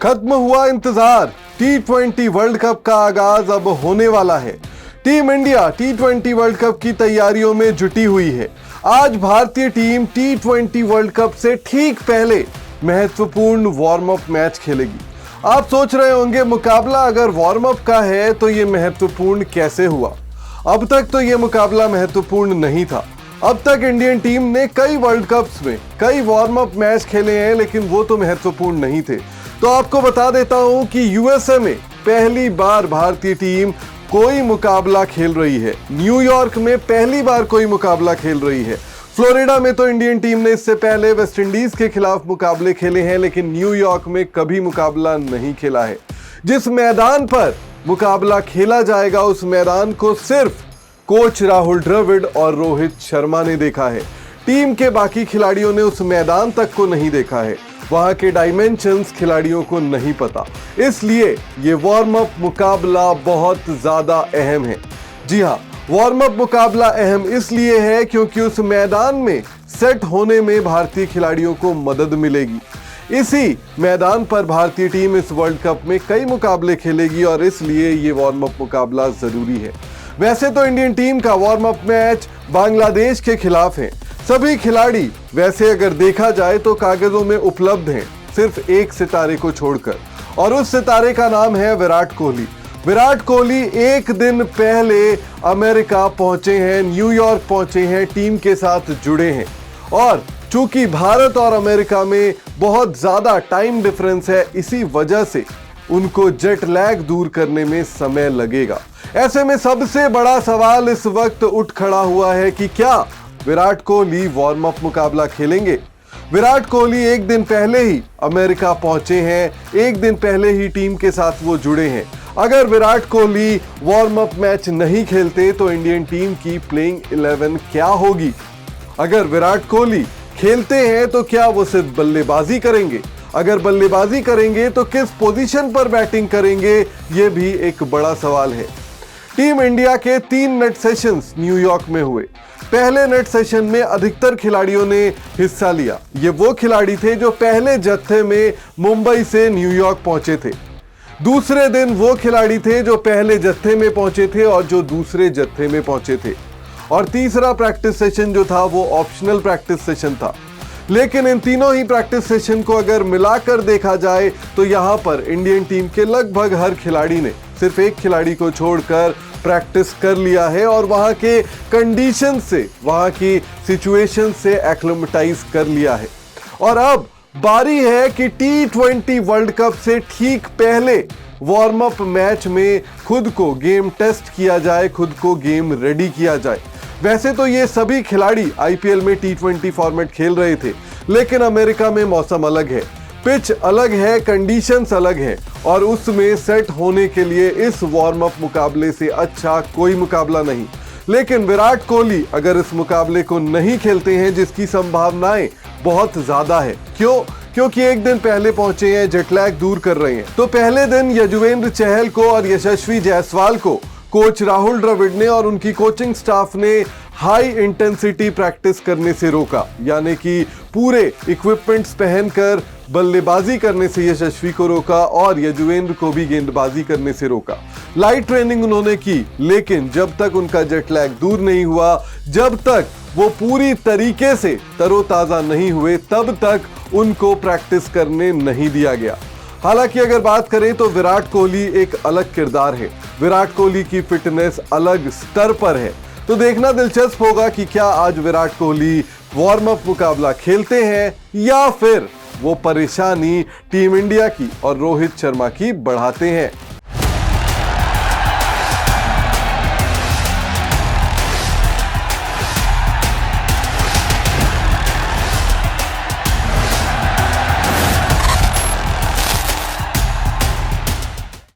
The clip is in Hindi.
खत्म हुआ इंतजार। T20 वर्ल्ड कप का आगाज अब होने वाला है। Team India T20 world cup की तैयारियों में जुटी हुई है। आज भारतीय टीम T20 वर्ल्ड कप से ठीक पहले महत्वपूर्ण वार्म अप मैच खेलेगी। आप सोच रहे होंगे मुकाबला अगर वार्म अप का है तो ये महत्वपूर्ण कैसे हुआ। अब तक तो ये मुकाबला महत्वपूर्ण नहीं था। अब तक इंडियन टीम ने कई वर्ल्ड कप्स में कई वार्म अप मैच खेले हैं, लेकिन वो तो महत्वपूर्ण नहीं थे। तो आपको बता देता हूं कि यूएसए में पहली बार भारतीय टीम कोई मुकाबला खेल रही है। न्यूयॉर्क में पहली बार कोई मुकाबला खेल रही है। फ्लोरिडा में तो इंडियन टीम ने इससे पहले वेस्ट इंडीज के खिलाफ मुकाबले खेले हैं, लेकिन न्यूयॉर्क में कभी मुकाबला नहीं खेला है। जिस मैदान पर मुकाबला खेला जाएगा उस मैदान को सिर्फ कोच राहुल द्रविड़ और रोहित शर्मा ने देखा है। टीम के बाकी खिलाड़ियों ने उस मैदान तक को नहीं देखा है। वहां के डायमेंशंस खिलाड़ियों को नहीं पता, इसलिए ये वार्म अप मुकाबला बहुत ज्यादा अहम है। जी हां, वार्म अप मुकाबला अहम इसलिए है क्योंकि उस मैदान में सेट होने में भारतीय खिलाड़ियों को मदद मिलेगी। इसी मैदान पर भारतीय टीम इस वर्ल्ड कप में कई मुकाबले खेलेगी और इसलिए ये वार्म अप मुकाबला जरूरी है। वैसे तो इंडियन टीम का वार्म अप मैच बांग्लादेश के खिलाफ है। सभी खिलाड़ी वैसे अगर देखा जाए तो कागजों में उपलब्ध हैं, सिर्फ एक सितारे को छोड़कर, और उस सितारे का नाम है विराट कोहली। विराट कोहली एक दिन पहले अमेरिका पहुंचे हैं, न्यूयॉर्क पहुंचे हैं, टीम के साथ जुड़े हैं। और चूंकि भारत और अमेरिका में बहुत ज्यादा टाइम डिफरेंस है, इसी वजह से उनको जेट लैग दूर करने में समय लगेगा। ऐसे में सबसे बड़ा सवाल इस वक्त उठ खड़ा हुआ है कि क्या विराट कोहली वार्म अप मुकाबला खेलेंगे। विराट कोहली एक दिन पहले ही अमेरिका पहुंचे हैं, एक दिन पहले ही टीम के साथ वो जुड़े हैं। अगर Virat Kohli warm up match नहीं खेलते तो इंडियन टीम की प्लेइंग 11 क्या होगी। अगर विराट कोहली खेलते हैं तो क्या वो सिर्फ बल्लेबाजी करेंगे। अगर बल्लेबाजी करेंगे तो किस पोजीशन पर बैटिंग करेंगे, ये भी एक बड़ा सवाल है। टीम इंडिया के 3 नेट सेशंस न्यूयॉर्क में हुए। पहले नेट सेशन में अधिकतर खिलाड़ियों ने हिस्सा लिया। ये वो खिलाड़ी थे जो पहले जत्थे में मुंबई से न्यूयॉर्क पहुंचे थे। दूसरे दिन वो खिलाड़ी थे जो पहले जत्थे में पहुंचे थे और जो दूसरे जत्थे में पहुंचे थे। और तीसरा प्रैक्टिस सेशन जो था वो ऑप्शनल प्रैक्टिस सेशन था। लेकिन इन तीनों ही प्रैक्टिस सेशन को अगर मिलाकर देखा जाए तो यहां पर इंडियन टीम के लगभग हर खिलाड़ी ने सिर्फ एक खिलाड़ी को छोड़कर प्रैक्टिस कर लिया है और वहां के कंडीशन से, वहां की सिचुएशन से एक्लिमेटाइज कर लिया है। और अब बारी है कि T20 वर्ल्ड कप से ठीक पहले वार्म अप मैच में खुद को गेम टेस्ट किया जाए, खुद को गेम रेडी किया जाए। वैसे तो ये सभी खिलाड़ी आईपीएल में T20 फॉर्मेट खेल रहे थे, लेकिन अमेरिका में मौसम अलग है, पिच अलग है, कंडीशंस अलग है और उसमें सेट होने के लिए इस वार्म अप मुकाबले से अच्छा कोई मुकाबला नहीं। लेकिन विराट कोहली अगर इस मुकाबले को नहीं खेलते हैं, जिसकी संभावनाएं बहुत ज्यादा है। क्योंकि एक दिन पहले पहुंचे हैं, जेट लैग दूर कर रहे हैं। तो पहले दिन यजुवेंद्र चहल को और यशस्वी जायसवाल को कोच राहुल द्रविड़ ने और उनकी कोचिंग स्टाफ ने हाई इंटेंसिटी प्रैक्टिस करने से रोका, यानी कि पूरे इक्विपमेंट्स पहनकर बल्लेबाजी करने से यशस्वी को रोका और यजुवेंद्र को भी गेंदबाजी करने से रोका। लाइट ट्रेनिंग उन्होंने की, लेकिन जब तक उनका जेट लैग दूर नहीं हुआ, जब तक वो पूरी तरीके से तरोताजा नहीं हुए, तब तक उनको प्रैक्टिस करने नहीं दिया गया। हालांकि अगर बात करें तो विराट कोहली एक अलग किरदार है। विराट कोहली की फिटनेस अलग स्तर पर है। तो देखना दिलचस्प होगा कि क्या आज विराट कोहली वार्म अप मुकाबला खेलते हैं या फिर वो परेशानी टीम इंडिया की और रोहित शर्मा की बढ़ाते हैं।